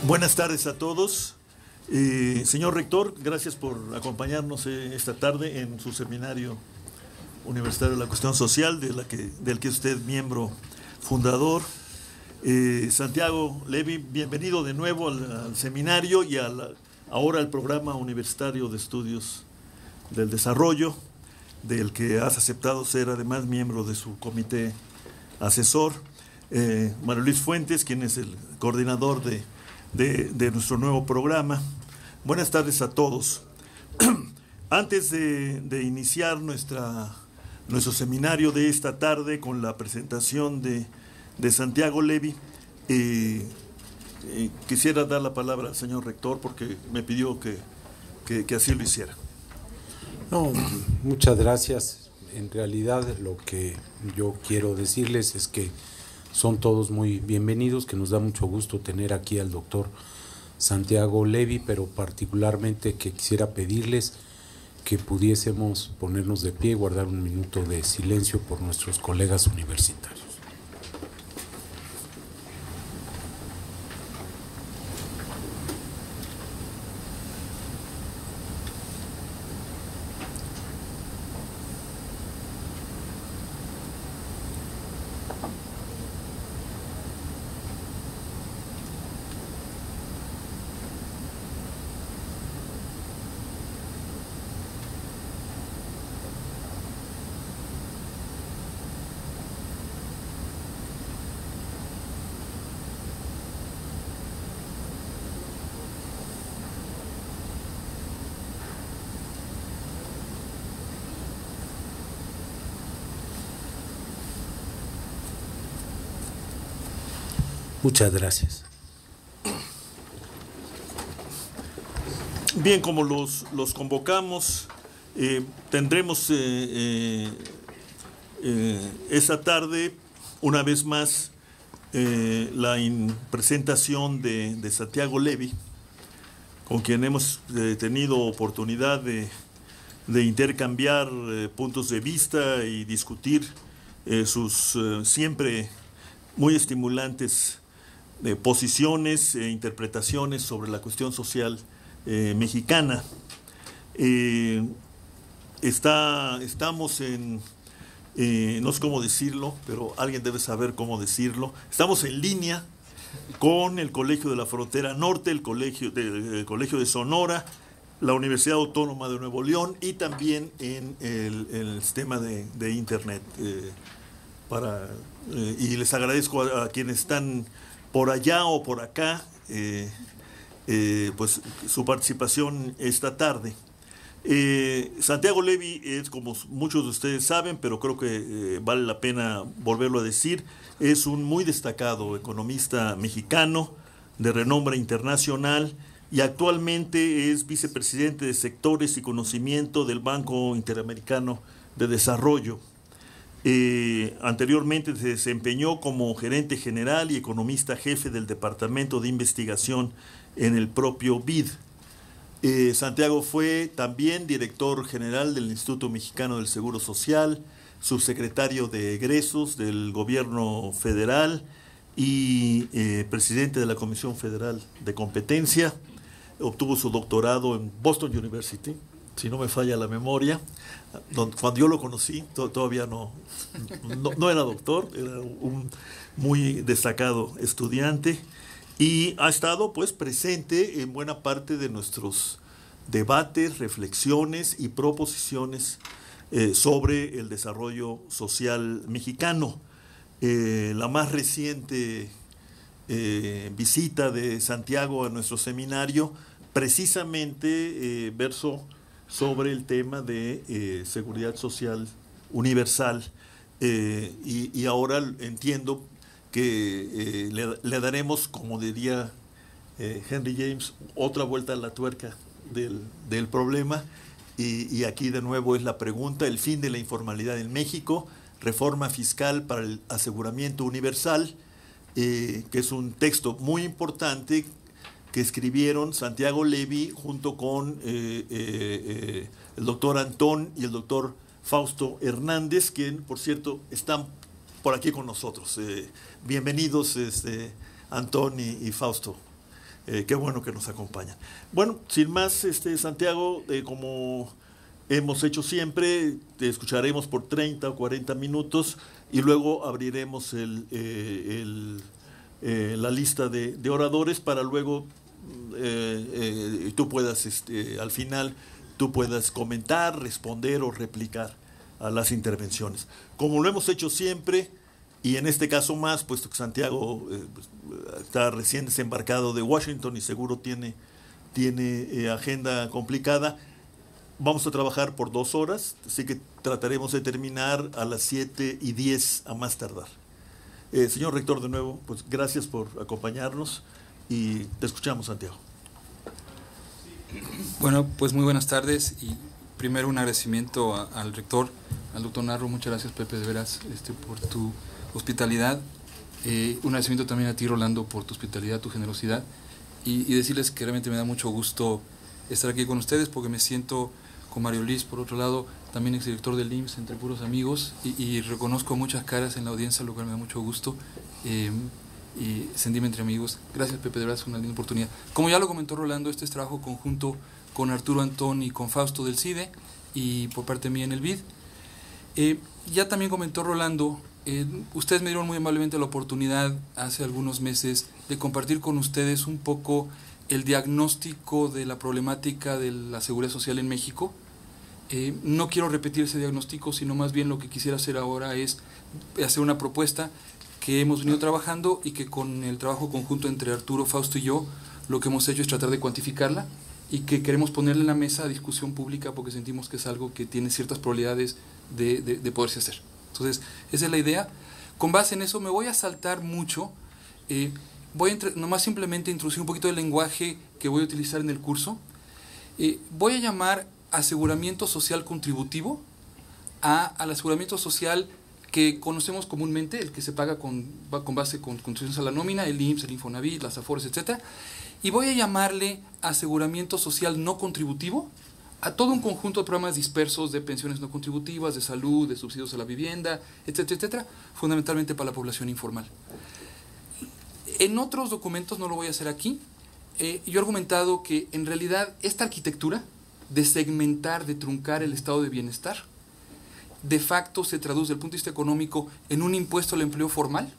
Buenas tardes a todos. Señor rector, gracias por acompañarnos esta tarde en su seminario universitario de la cuestión social, del que usted es miembro fundador. Santiago Levy, bienvenido de nuevo al seminario y ahora al programa universitario de estudios del desarrollo, del que has aceptado ser además miembro de su comité asesor. Mario Luis Fuentes, quien es el coordinador de nuestro nuevo programa. Buenas tardes a todos. Antes de iniciar nuestro seminario de esta tarde con la presentación de Santiago Levy, quisiera dar la palabra al señor rector porque me pidió que así lo hiciera. No, muchas gracias. En realidad lo que yo quiero decirles es que son todos muy bienvenidos, que nos da mucho gusto tener aquí al doctor Santiago Levy, pero particularmente que quisiera pedirles que pudiésemos ponernos de pie y guardar un minuto de silencio por nuestros colegas universitarios. Muchas gracias. Bien, como los convocamos, tendremos esta tarde, una vez más, la presentación de Santiago Levy, con quien hemos tenido oportunidad de intercambiar puntos de vista y discutir sus siempre muy estimulantes posiciones e interpretaciones sobre la cuestión social mexicana. Estamos no sé cómo decirlo, pero alguien debe saber cómo decirlo. Estamos en línea con el Colegio de la Frontera Norte, el Colegio de Sonora, la Universidad Autónoma de Nuevo León y también en el sistema de Internet. Y les agradezco a quienes están por allá o por acá, pues su participación esta tarde. Santiago Levy es, como muchos de ustedes saben, pero creo que vale la pena volverlo a decir, es un muy destacado economista mexicano de renombre internacional y actualmente es vicepresidente de Sectores y Conocimiento del Banco Interamericano de Desarrollo. Anteriormente se desempeñó como gerente general y economista jefe del Departamento de Investigación en el propio BID. Santiago fue también director general del Instituto Mexicano del Seguro Social, subsecretario de egresos del gobierno federal y presidente de la Comisión Federal de Competencia. Obtuvo su doctorado en Boston University, si no me falla la memoria. Cuando yo lo conocí, todavía no era doctor, era un muy destacado estudiante y ha estado pues presente en buena parte de nuestros debates, reflexiones y proposiciones sobre el desarrollo social mexicano. La más reciente visita de Santiago a nuestro seminario precisamente versó sobre el tema de seguridad social universal y ahora entiendo que le daremos, como diría Henry James, otra vuelta a la tuerca del problema y aquí de nuevo es la pregunta: el fin de la informalidad en México, reforma fiscal para el aseguramiento universal, que es un texto muy importante que escribieron Santiago Levy junto con el doctor Antón y el doctor Fausto Hernández, quien, por cierto, están por aquí con nosotros. Bienvenidos, Antón y Fausto. Qué bueno que nos acompañan. Bueno, sin más, Santiago, como hemos hecho siempre, te escucharemos por 30 o 40 minutos y luego abriremos la lista de oradores para luego tú puedas, al final, tú puedas comentar, responder o replicar a las intervenciones. Como lo hemos hecho siempre, y en este caso más, puesto que Santiago está recién desembarcado de Washington y seguro tiene agenda complicada, vamos a trabajar por 2 horas, así que trataremos de terminar a las 7:10 a más tardar. Señor rector, de nuevo, pues gracias por acompañarnos y te escuchamos, Santiago. Bueno, pues muy buenas tardes y primero un agradecimiento al rector, al doctor Narro. Muchas gracias, Pepe, de veras, por tu hospitalidad. Un agradecimiento también a ti, Rolando, por tu hospitalidad, tu generosidad, y decirles que realmente me da mucho gusto estar aquí con ustedes porque me siento con Mario Luis, por otro lado, también exdirector del IMSS, entre puros amigos, y reconozco muchas caras en la audiencia, lo cual me da mucho gusto, y sentirme entre amigos. Gracias, Pepe, de verdad es una linda oportunidad. Como ya lo comentó Rolando, este es trabajo conjunto con Arturo Antón y con Fausto del CIDE, y por parte mía en el BID. Ya también comentó Rolando, ustedes me dieron muy amablemente la oportunidad hace algunos meses de compartir con ustedes un poco el diagnóstico de la problemática de la seguridad social en México. No quiero repetir ese diagnóstico, sino más bien lo que quisiera hacer ahora es hacer una propuesta que hemos venido trabajando y que con el trabajo conjunto entre Arturo, Fausto y yo, lo que hemos hecho es tratar de cuantificarla y que queremos ponerla en la mesa a discusión pública porque sentimos que es algo que tiene ciertas probabilidades de poderse hacer. Entonces, esa es la idea. Con base en eso me voy a saltar mucho. Voy a nomás simplemente introducir un poquito del lenguaje que voy a utilizar en el curso. Voy a llamar aseguramiento social contributivo al aseguramiento social que conocemos comúnmente, el que se paga con base con contribuciones a la nómina, el IMSS, el Infonavit, las Afores, etc. Y voy a llamarle aseguramiento social no contributivo a todo un conjunto de programas dispersos de pensiones no contributivas, de salud, de subsidios a la vivienda, etcétera, etcétera, fundamentalmente para la población informal. En otros documentos, no lo voy a hacer aquí, yo he argumentado que en realidad esta arquitectura de segmentar, de truncar el estado de bienestar, de facto se traduce desde el punto de vista económico en un impuesto al empleo formal.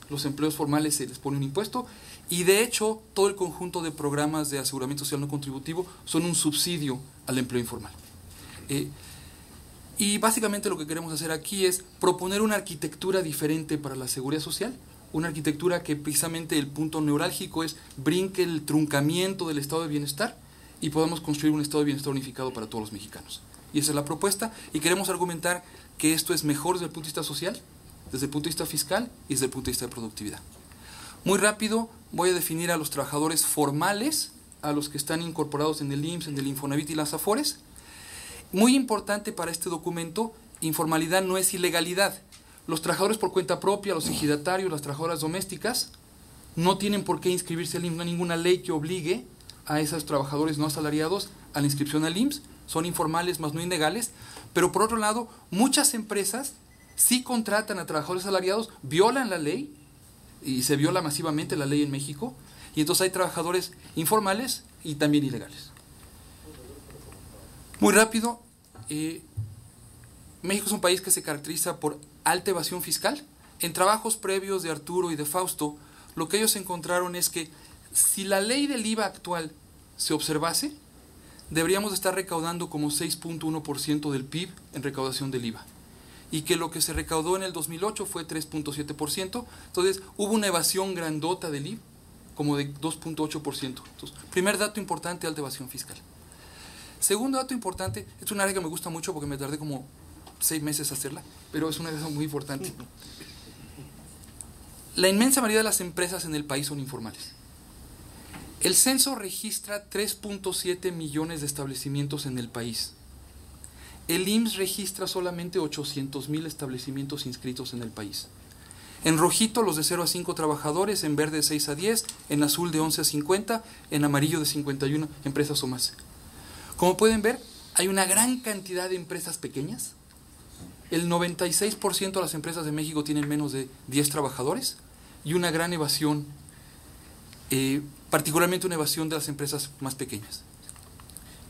Los empleos formales se les pone un impuesto y de hecho todo el conjunto de programas de aseguramiento social no contributivo son un subsidio al empleo informal. Y básicamente lo que queremos hacer aquí es proponer una arquitectura diferente para la seguridad social, una arquitectura que precisamente el punto neurálgico es brinque el truncamiento del estado de bienestar y podamos construir un estado de bienestar unificado para todos los mexicanos. Y esa es la propuesta y queremos argumentar que esto es mejor desde el punto de vista social, desde el punto de vista fiscal y desde el punto de vista de productividad. Muy rápido voy a definir a los trabajadores formales, a los que están incorporados en el IMSS, en el Infonavit y las Afores. Muy importante para este documento, informalidad no es ilegalidad. Los trabajadores por cuenta propia, los ejidatarios, las trabajadoras domésticas, no tienen por qué inscribirse al IMSS, no hay ninguna ley que obligue a esos trabajadores no asalariados a la inscripción al IMSS, son informales más no ilegales, pero por otro lado, muchas empresas sí contratan a trabajadores asalariados, violan la ley, y se viola masivamente la ley en México, y entonces hay trabajadores informales y también ilegales. Muy rápido, México es un país que se caracteriza por alta evasión fiscal. En trabajos previos de Arturo y de Fausto, lo que ellos encontraron es que si la ley del IVA actual se observase, deberíamos estar recaudando como 6.1% del PIB en recaudación del IVA. Y que lo que se recaudó en el 2008 fue 3.7%. Entonces, hubo una evasión grandota del IVA, como de 2.8%. Entonces, primer dato importante, alta evasión fiscal. Segundo dato importante, es un área que me gusta mucho porque me tardé como 6 meses hacerla, pero es una área muy importante. La inmensa mayoría de las empresas en el país son informales. El censo registra 3.7 millones de establecimientos en el país. El IMSS registra solamente 800,000 establecimientos inscritos en el país. En rojito los de 0 a 5 trabajadores, en verde de 6 a 10, en azul de 11 a 50, en amarillo de 51 empresas o más. Como pueden ver, hay una gran cantidad de empresas pequeñas. El 96% de las empresas de México tienen menos de 10 trabajadores y una gran evasión particularmente una evasión de las empresas más pequeñas.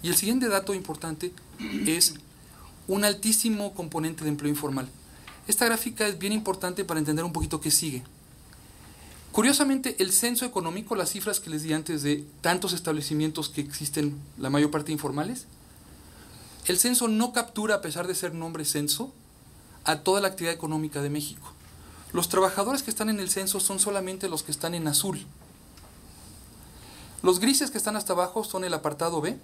Y el siguiente dato importante es un altísimo componente de empleo informal. Esta gráfica es bien importante para entender un poquito qué sigue. Curiosamente, el censo económico, las cifras que les di antes de tantos establecimientos que existen, la mayor parte informales, el censo no captura, a pesar de ser nombre censo, a toda la actividad económica de México. Los trabajadores que están en el censo son solamente los que están en azul. Los grises que están hasta abajo son el apartado B,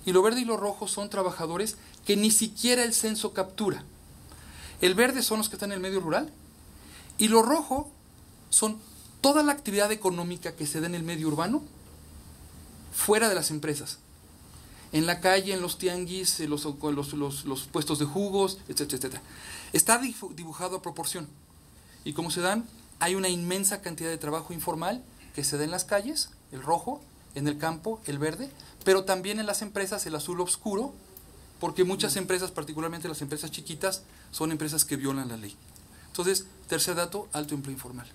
y lo verde y lo rojo son trabajadores que ni siquiera el censo captura. El verde son los que están en el medio rural, y lo rojo son toda la actividad económica que se da en el medio urbano, fuera de las empresas. En la calle, en los tianguis, en los puestos de jugos, etcétera, etcétera. Está dibujado a proporción. Y como se dan, hay una inmensa cantidad de trabajo informal que se da en las calles, el rojo, en el campo, el verde, pero también en las empresas, el azul oscuro, porque muchas empresas, particularmente las empresas chiquitas, son empresas que violan la ley. Entonces, tercer dato, alto empleo informal.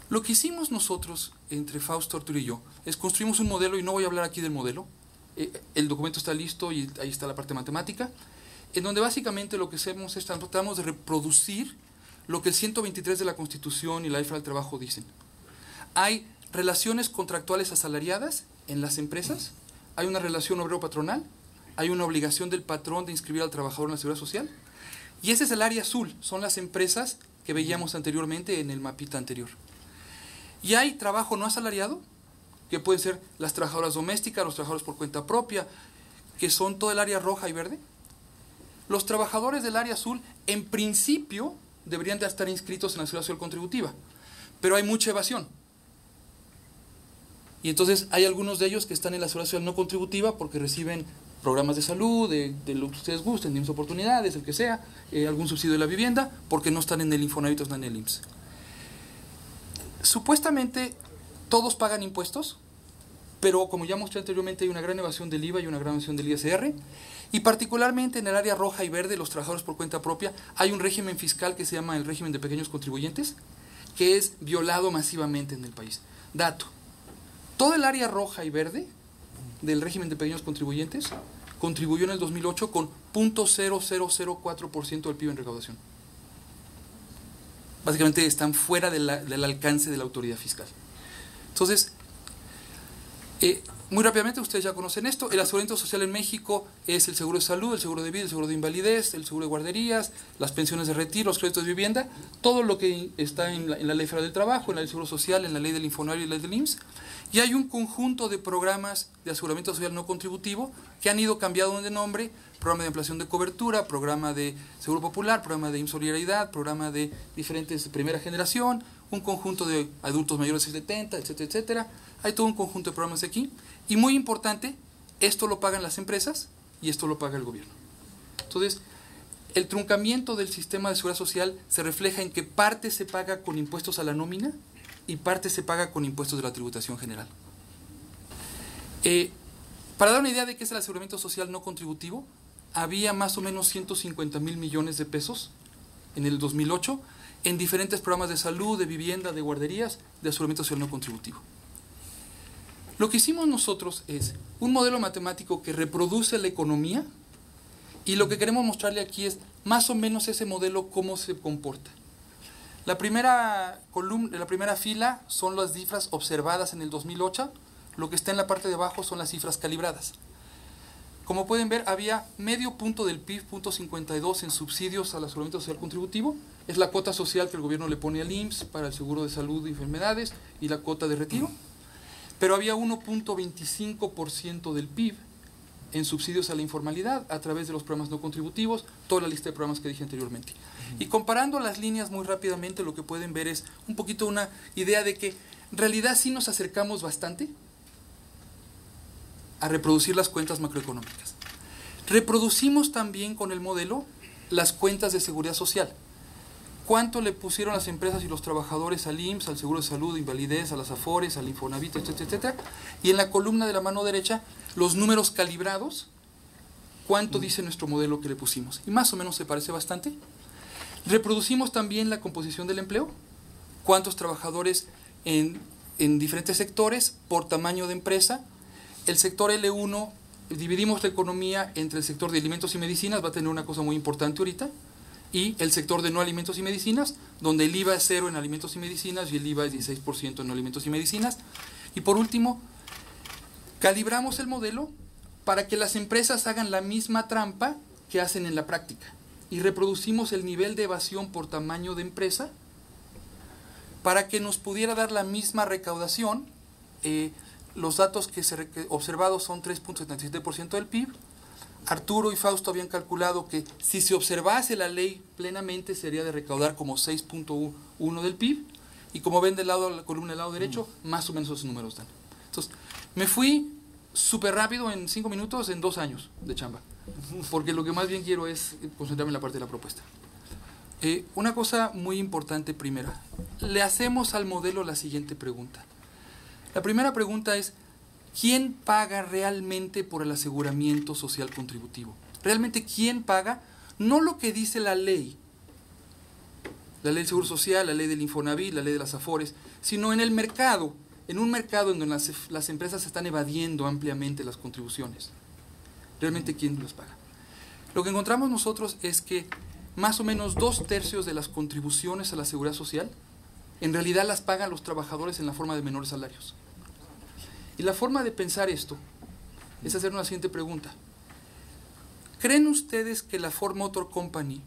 Lo que hicimos nosotros, entre Fausto, Arturo y yo, es construimos un modelo, y no voy a hablar aquí del modelo, el documento está listo y ahí está la parte matemática, en donde básicamente lo que hacemos es tratamos de reproducir lo que el 123 de la Constitución y la Ley Federal del Trabajo dicen. Hay relaciones contractuales asalariadas en las empresas, hay una relación obrero-patronal, hay una obligación del patrón de inscribir al trabajador en la Seguridad Social, y ese es el área azul, son las empresas que veíamos anteriormente en el mapita anterior. Y hay trabajo no asalariado, que pueden ser las trabajadoras domésticas, los trabajadores por cuenta propia, que son todo el área roja y verde. Los trabajadores del área azul, en principio, deberían de estar inscritos en la Seguridad Social Contributiva, pero hay mucha evasión. Y entonces hay algunos de ellos que están en la Seguridad Social no contributiva porque reciben programas de salud, de lo que ustedes gusten, de oportunidades, el que sea, algún subsidio de la vivienda, porque no están en el Infonavit, no están en el IMSS. Supuestamente todos pagan impuestos, pero como ya mostré anteriormente hay una gran evasión del IVA y una gran evasión del ISR, y particularmente en el área roja y verde, los trabajadores por cuenta propia, hay un régimen fiscal que se llama el régimen de pequeños contribuyentes, que es violado masivamente en el país. Dato, todo el área roja y verde del régimen de pequeños contribuyentes contribuyó en el 2008 con 0.0004% del PIB en recaudación. Básicamente están fuera del alcance de la autoridad fiscal. Entonces, muy rápidamente, ustedes ya conocen esto, el aseguramiento social en México es el seguro de salud, el seguro de vida, el seguro de invalidez, el seguro de guarderías, las pensiones de retiro, los créditos de vivienda, todo lo que está en la Ley Federal del Trabajo, en la Ley del Seguro Social, en la Ley del Infonavit y la Ley del IMSS, y hay un conjunto de programas de aseguramiento social no contributivo que han ido cambiando de nombre: programa de ampliación de cobertura, programa de seguro popular, programa de IMSS Solidaridad, programa de diferentes de primera generación, un conjunto de adultos mayores de 70, etcétera, etcétera. Hay todo un conjunto de programas aquí. Y muy importante, esto lo pagan las empresas y esto lo paga el gobierno. Entonces, el truncamiento del sistema de seguridad social se refleja en que parte se paga con impuestos a la nómina y parte se paga con impuestos de la tributación general. Para dar una idea de qué es el aseguramiento social no contributivo, había más o menos 150,000 millones de pesos en el 2008 en diferentes programas de salud, de vivienda, de guarderías, de aseguramiento social no contributivo. Lo que hicimos nosotros es un modelo matemático que reproduce la economía, y lo que queremos mostrarle aquí es más o menos ese modelo cómo se comporta. La primera columna, la primera fila son las cifras observadas en el 2008, lo que está en la parte de abajo son las cifras calibradas. Como pueden ver, había medio punto del PIB, 0.52 en subsidios al aseguramiento social contributivo. Es la cuota social que el gobierno le pone al IMSS para el seguro de salud y enfermedades y la cuota de retiro. Pero había 1.25% del PIB en subsidios a la informalidad a través de los programas no contributivos, toda la lista de programas que dije anteriormente. Y comparando las líneas muy rápidamente, lo que pueden ver es un poquito una idea de que en realidad sí nos acercamos bastante a reproducir las cuentas macroeconómicas. Reproducimos también con el modelo las cuentas de seguridad social. ¿Cuánto le pusieron las empresas y los trabajadores al IMSS, al seguro de salud, invalidez, a las AFORES, al Infonavit, etcétera, etcétera? Y en la columna de la mano derecha, los números calibrados, ¿cuánto dice nuestro modelo que le pusimos? Y más o menos se parece bastante. Reproducimos también la composición del empleo. ¿Cuántos trabajadores en en diferentes sectores por tamaño de empresa. El sector L1, dividimos la economía entre el sector de alimentos y medicinas, va a tener una cosa muy importante ahorita, y el sector de no alimentos y medicinas, donde el IVA es 0 en alimentos y medicinas y el IVA es 16% en no alimentos y medicinas. Y por último, calibramos el modelo para que las empresas hagan la misma trampa que hacen en la práctica. Y reproducimos el nivel de evasión por tamaño de empresa para que nos pudiera dar la misma recaudación. Los datos que observados son 3.77% del PIB. Arturo y Fausto habían calculado que si se observase la ley plenamente sería de recaudar como 6.1 del PIB. Y como ven del lado de la columna del lado derecho, más o menos esos números dan. Entonces, me fui súper rápido en 5 minutos, en 2 años de chamba. Porque lo que más bien quiero es concentrarme en la parte de la propuesta. Una cosa muy importante primera. Le hacemos al modelo la siguiente pregunta. La primera pregunta es, ¿quién paga realmente por el aseguramiento social contributivo? Realmente, ¿quién paga? No lo que dice la ley del Seguro Social, la ley del Infonavit, la ley de las Afores, sino en el mercado, en un mercado en donde las empresas están evadiendo ampliamente las contribuciones. ¿Realmente quién las paga? Lo que encontramos nosotros es que más o menos 2/3 de las contribuciones a la Seguridad Social en realidad las pagan los trabajadores en la forma de menores salarios. Y la forma de pensar esto es hacer una siguiente pregunta. ¿Creen ustedes que la Ford Motor Company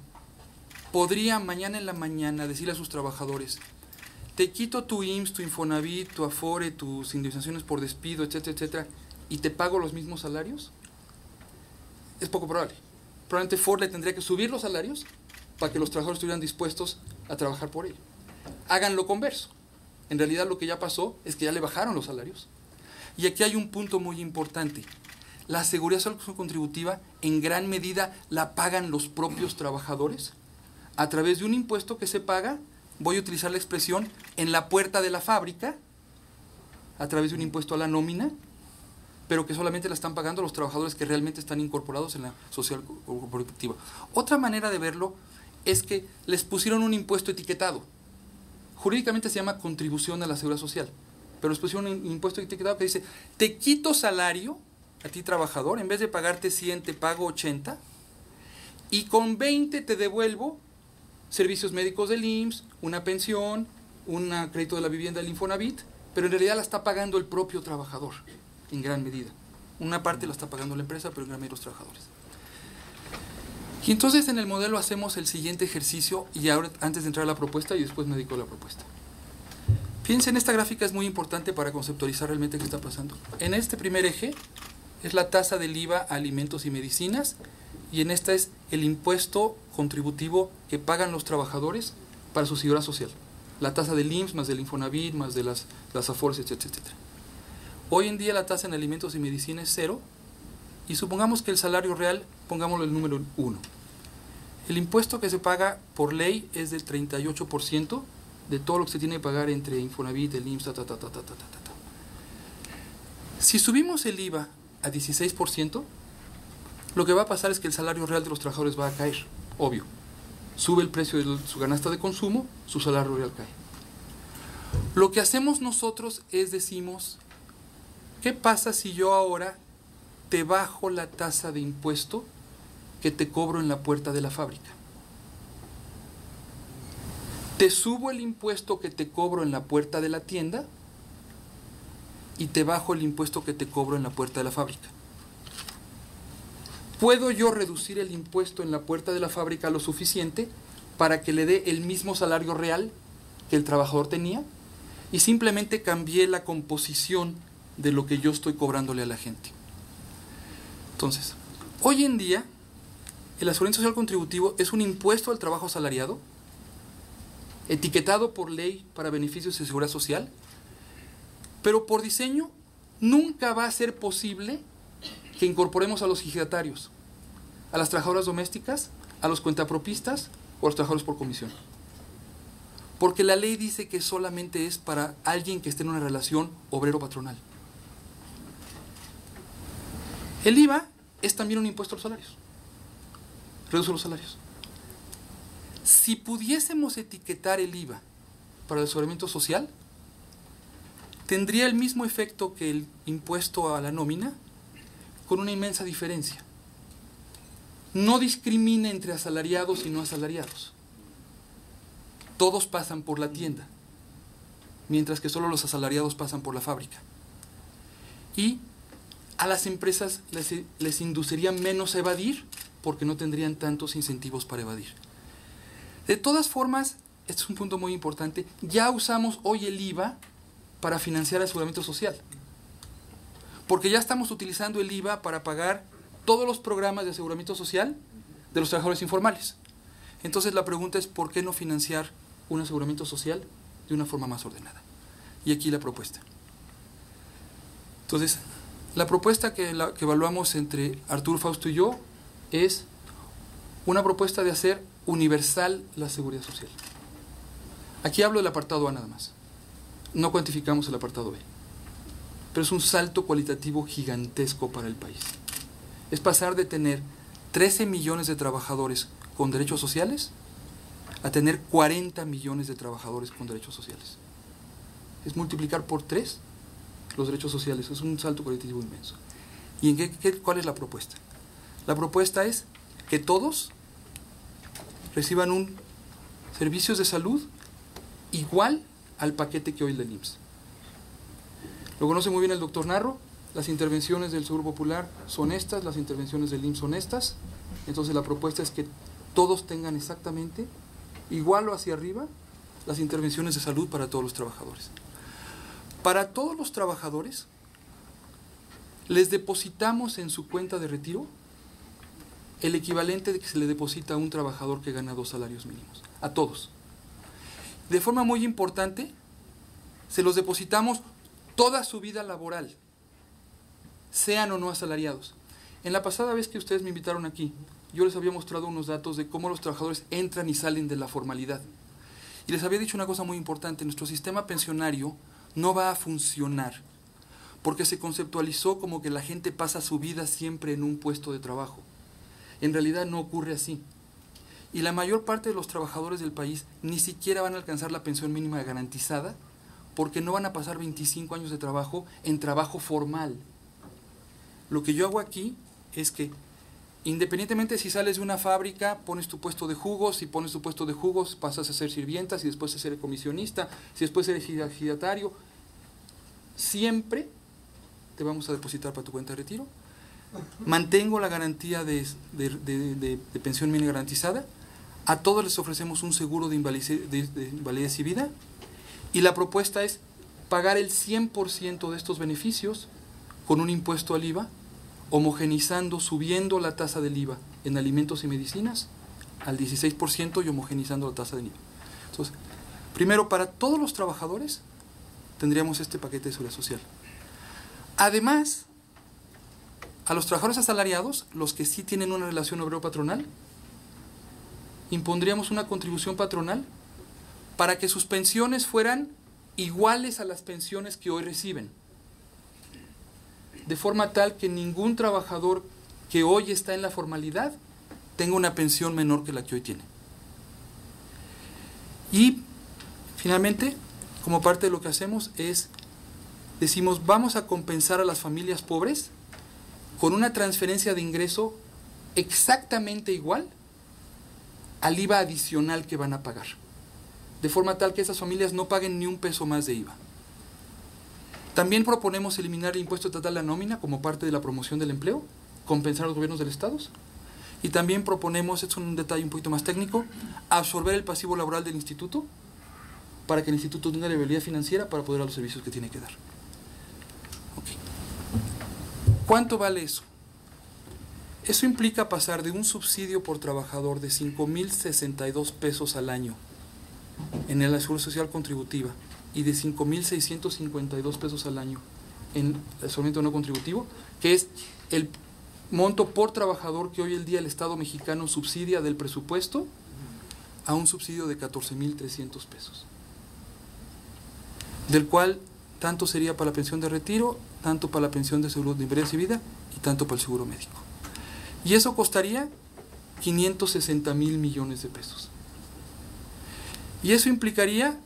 podría mañana en la mañana decirle a sus trabajadores, te quito tu IMSS, tu Infonavit, tu Afore, tus indemnizaciones por despido, etcétera, etcétera, y te pago los mismos salarios? Es poco probable. Probablemente Ford le tendría que subir los salarios para que los trabajadores estuvieran dispuestos a trabajar por ello. Hagan lo converso. En realidad lo que ya pasó es que ya le bajaron los salarios. Y aquí hay un punto muy importante. La seguridad social contributiva en gran medida la pagan los propios trabajadores a través de un impuesto que se paga, voy a utilizar la expresión, en la puerta de la fábrica, a través de un impuesto a la nómina, pero que solamente la están pagando los trabajadores que realmente están incorporados en la social contributiva. Otra manera de verlo es que les pusieron un impuesto etiquetado. Jurídicamente se llama contribución a la seguridad social, pero les pusieron un impuesto etiquetado que dice, te quito salario a ti trabajador, en vez de pagarte 100 te pago 80 y con 20 te devuelvo servicios médicos del IMSS, una pensión, un crédito de la vivienda del Infonavit, pero en realidad la está pagando el propio trabajador, en gran medida. Una parte la está pagando la empresa, pero en gran medida los trabajadores. Y entonces en el modelo hacemos el siguiente ejercicio, y ahora antes de entrar a la propuesta, y después me dedico a la propuesta. Fíjense, en esta gráfica es muy importante para conceptualizar realmente qué está pasando. En este primer eje es la tasa del IVA a alimentos y medicinas, y en esta es el impuesto contributivo que pagan los trabajadores para su seguridad social. La tasa del IMSS, más del Infonavit, más de las Afores, etcétera, etcétera. Hoy en día la tasa en alimentos y medicina es 0, y supongamos que el salario real, pongámoslo el número 1. El impuesto que se paga por ley es del 38% de todo lo que se tiene que pagar entre Infonavit, el IMSS, Si subimos el IVA a 16%, lo que va a pasar es que el salario real de los trabajadores va a caer, obvio. Sube el precio de su canasta de consumo, su salario real cae. Lo que hacemos nosotros es decimos, ¿qué pasa si yo ahora te bajo la tasa de impuesto que te cobro en la puerta de la fábrica? Te subo el impuesto que te cobro en la puerta de la tienda y te bajo el impuesto que te cobro en la puerta de la fábrica. ¿Puedo yo reducir el impuesto en la puerta de la fábrica lo suficiente para que le dé el mismo salario real que el trabajador tenía? Y simplemente cambié la composición de lo que yo estoy cobrándole a la gente. Entonces, hoy en día, el aseguramiento social contributivo es un impuesto al trabajo asalariado, etiquetado por ley para beneficios de seguridad social, pero por diseño nunca va a ser posible que incorporemos a los ejidatarios, a las trabajadoras domésticas, a los cuentapropistas o a los trabajadores por comisión. Porque la ley dice que solamente es para alguien que esté en una relación obrero-patronal. El IVA es también un impuesto a los salarios. Reduce los salarios. Si pudiésemos etiquetar el IVA para el aseguramiento social, tendría el mismo efecto que el impuesto a la nómina, con una inmensa diferencia. No discrimina entre asalariados y no asalariados. Todos pasan por la tienda, mientras que solo los asalariados pasan por la fábrica. Y a las empresas les induciría menos a evadir, porque no tendrían tantos incentivos para evadir. De todas formas, este es un punto muy importante, ya usamos hoy el IVA para financiar el aseguramiento social. Porque ya estamos utilizando el IVA para pagar todos los programas de aseguramiento social de los trabajadores informales. Entonces la pregunta es, ¿por qué no financiar un aseguramiento social de una forma más ordenada? Y aquí la propuesta. Entonces, la propuesta que evaluamos entre Arturo, Fausto y yo es una propuesta de hacer universal la seguridad social. Aquí hablo del apartado A nada más. No cuantificamos el apartado B. Pero es un salto cualitativo gigantesco para el país. Es pasar de tener 13 millones de trabajadores con derechos sociales a tener 40 millones de trabajadores con derechos sociales. Es multiplicar por 3 los derechos sociales. Es un salto cualitativo inmenso. ¿Y cuál es la propuesta? La propuesta es que todos reciban servicios de salud igual al paquete que hoy del IMSS. Lo conoce muy bien el doctor Narro. Las intervenciones del Seguro Popular son estas, las intervenciones del IMSS son estas. Entonces la propuesta es que todos tengan exactamente igual o hacia arriba las intervenciones de salud para todos los trabajadores. Para todos los trabajadores les depositamos en su cuenta de retiro el equivalente de que se le deposita a un trabajador que gana 2 salarios mínimos. A todos. De forma muy importante, se los depositamos toda su vida laboral, sean o no asalariados. En la pasada vez que ustedes me invitaron aquí, yo les había mostrado unos datos de cómo los trabajadores entran y salen de la formalidad. Y les había dicho una cosa muy importante: nuestro sistema pensionario no va a funcionar porque se conceptualizó como que la gente pasa su vida siempre en un puesto de trabajo. En realidad no ocurre así. Y la mayor parte de los trabajadores del país ni siquiera van a alcanzar la pensión mínima garantizada porque no van a pasar 25 años de trabajo en trabajo formal. Lo que yo hago aquí es que, independientemente si sales de una fábrica, pones tu puesto de jugos, si pones tu puesto de jugos pasas a ser sirvienta, si después a ser comisionista, si después eres ejidatario, siempre te vamos a depositar para tu cuenta de retiro. Mantengo la garantía de pensión mínima garantizada. A todos les ofrecemos un seguro de invalidez y vida. Y la propuesta es pagar el 100% de estos beneficios con un impuesto al IVA, homogenizando, subiendo la tasa del IVA en alimentos y medicinas al 16% y homogenizando la tasa del IVA. Entonces, primero, para todos los trabajadores tendríamos este paquete de seguridad social. Además, a los trabajadores asalariados, los que sí tienen una relación obrero-patronal, impondríamos una contribución patronal para que sus pensiones fueran iguales a las pensiones que hoy reciben. De forma tal que ningún trabajador que hoy está en la formalidad tenga una pensión menor que la que hoy tiene. Y, finalmente, como parte de lo que hacemos decimos, vamos a compensar a las familias pobres con una transferencia de ingreso exactamente igual al IVA adicional que van a pagar, de forma tal que esas familias no paguen ni un peso más de IVA. También proponemos eliminar el impuesto estatal a la nómina como parte de la promoción del empleo, compensar a los gobiernos del Estado. Y también proponemos, esto es un detalle un poquito más técnico, absorber el pasivo laboral del instituto para que el instituto tenga la viabilidad financiera para poder dar los servicios que tiene que dar. Okay. ¿Cuánto vale eso? Eso implica pasar de un subsidio por trabajador de 5,062 pesos al año en la Seguridad Social Contributiva y de 5,652 pesos al año en el aseguramiento no contributivo, que es el monto por trabajador que hoy el día el Estado mexicano subsidia del presupuesto, a un subsidio de 14,300 pesos, del cual tanto sería para la pensión de retiro, tanto para la pensión de seguro de invalidez y vida y tanto para el seguro médico. Y eso costaría 560,000 millones de pesos. Y eso implicaría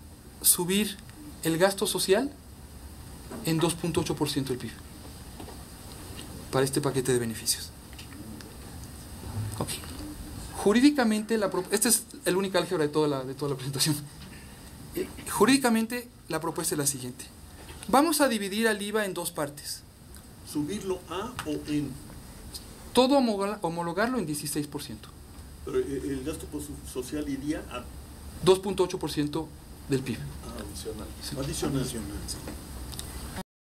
subir el gasto social en 2.8% del PIB para este paquete de beneficios. Okay. Jurídicamente, esta es el único álgebra de toda la presentación. Jurídicamente, la propuesta es la siguiente. Vamos a dividir al IVA en dos partes. ¿Subirlo a o en? Todo homologarlo en 16%. Pero el gasto social iría a 2.8% del PIB. adicional. Sí. Adicional. Sí.